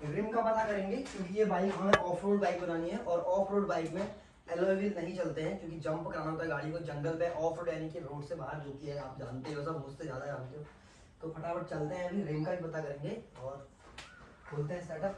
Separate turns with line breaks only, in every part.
Rim का पता करेंगे क्योंकि ये बाइक हमें ऑफ रोड बाइक बनानी है और ऑफ रोड बाइक में एलॉय व्हील नहीं चलते हैं क्योंकि जंप कराना होता है गाड़ी को जंगल पे। ऑफ रोड यानी कि रोड से बाहर, जो कि है आप जानते हो, सब मुझसे ज़्यादा जानते हो। तो फटाफट चलते हैं, अभी रिम का भी पता करेंगे और खोलते हैं सेटअप।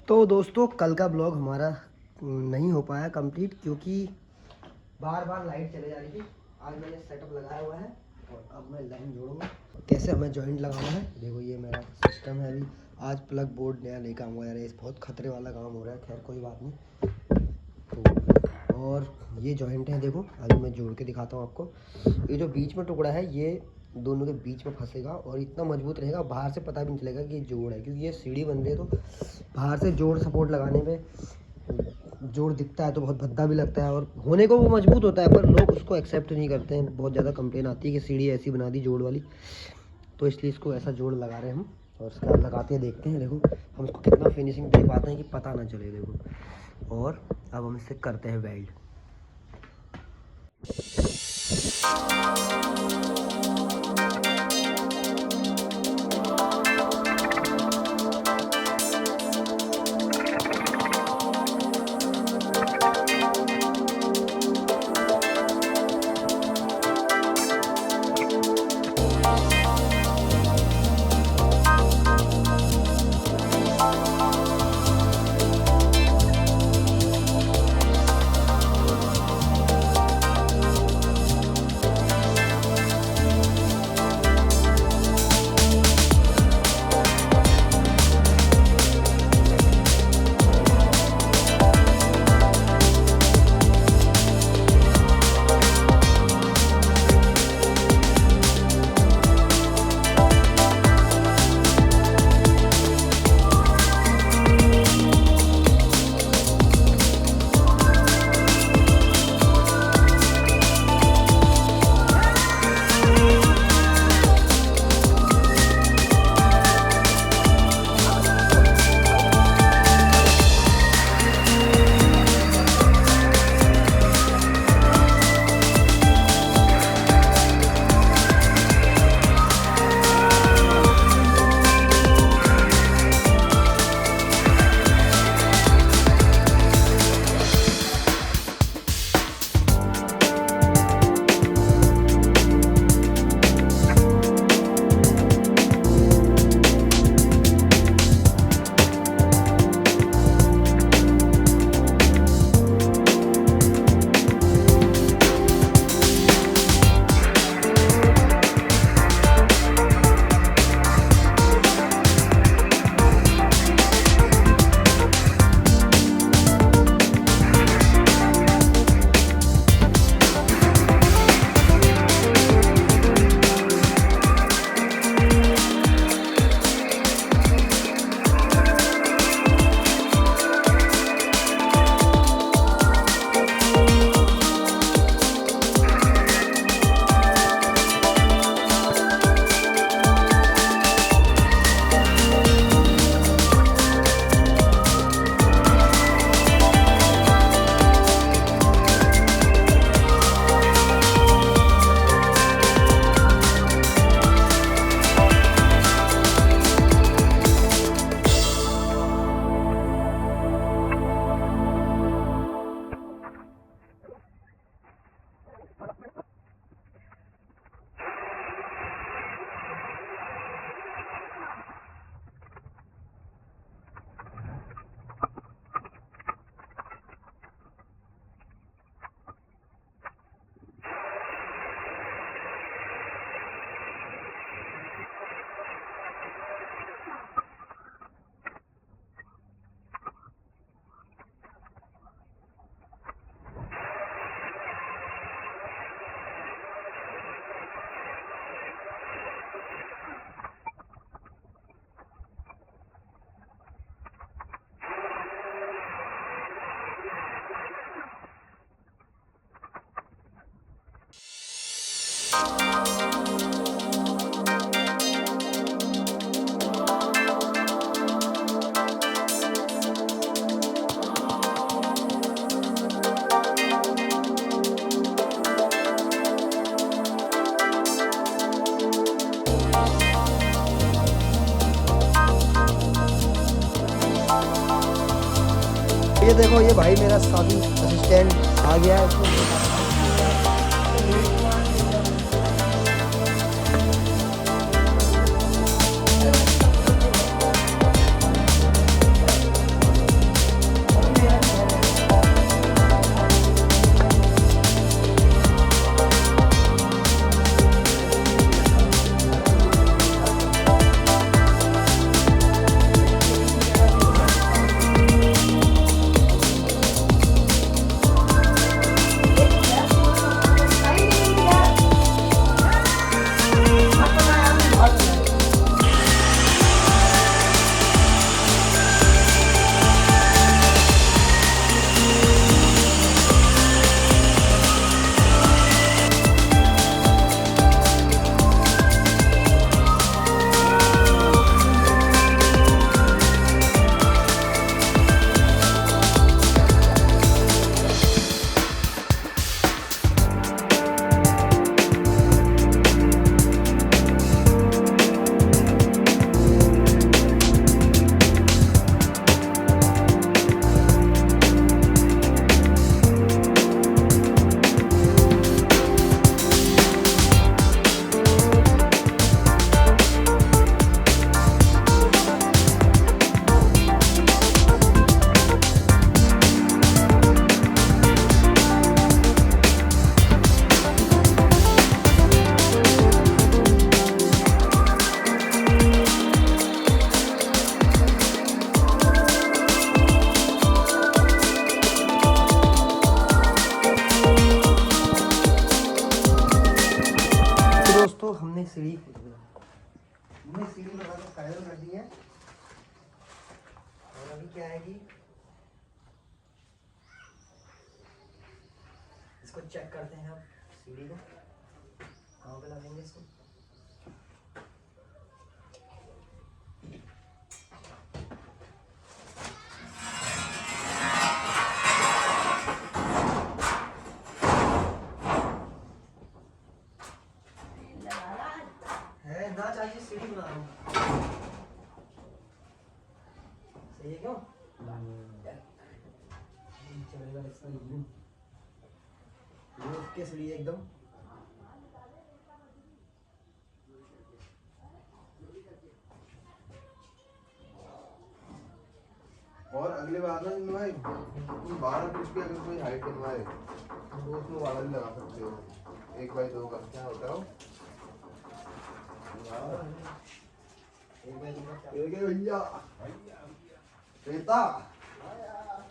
तो दोस्तों कल का ब्लॉग हमारा नहीं हो पाया कंप्लीट क्योंकि बार बार लाइट चले जा रही थी। आज मैंने सेटअप लगाया हुआ है और अब मैं लाइन जोड़ूंगा। कैसे हमें जॉइंट लगाना है देखो, ये मेरा सिस्टम है। अभी आज प्लग बोर्ड नया लेकर आऊँगा यार, इस बहुत खतरे वाला काम हो रहा है। खैर कोई बात नहीं। तो और ये जॉइंट है देखो, अभी मैं जोड़ के दिखाता हूँ आपको। ये जो बीच में टुकड़ा है ये दोनों के बीच में फंसेगा और इतना मजबूत रहेगा, बाहर से पता भी नहीं चलेगा कि ये जोड़ है, क्योंकि ये सीढ़ी बन रही है। तो बाहर से जोड़ सपोर्ट लगाने में जोड़ दिखता है तो बहुत भद्दा भी लगता है और होने को वो मजबूत होता है, पर लोग उसको एक्सेप्ट नहीं करते हैं। बहुत ज़्यादा कंप्लेन आती है कि सीढ़ी ऐसी बना दी जोड़ वाली, तो इसलिए इसको ऐसा जोड़ लगा रहे हैं हम। और उसका लगाते हैं, देखते हैं। देखो हम इसको कितना फिनिशिंग दे पाते हैं कि पता ना चले। देखो, और अब हम इससे करते हैं वेल्ड। ये देखो, ये भाई मेरा साथी असिस्टेंट आ गया है इसको। दोस्तों हमने सीढ़ी लगाकर फाइनल कर दी है। और अभी क्या है कि इसको चेक करते हैं। अब सीढ़ी को कहाँ पे लगाएंगे इसको। ना चाहिए सीढ़ी बना रहा हूँ, सही है क्यों? चलेगा इसका के सीढ़ी एकदम।
और अगले बार ना भाई तुम 12 फीट की अगर कोई हाइट बनवाए तो उसमें वाला भी लगा सकते हो 1x2 का। क्या होता है वो? भैया रेता।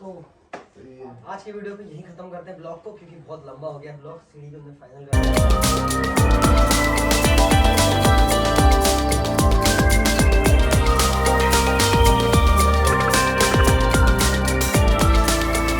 तो आज की वीडियो को यही खत्म करते हैं ब्लॉग को, क्योंकि बहुत लंबा हो गया ब्लॉग। सीढ़ी को हमने फाइनल कर दिया।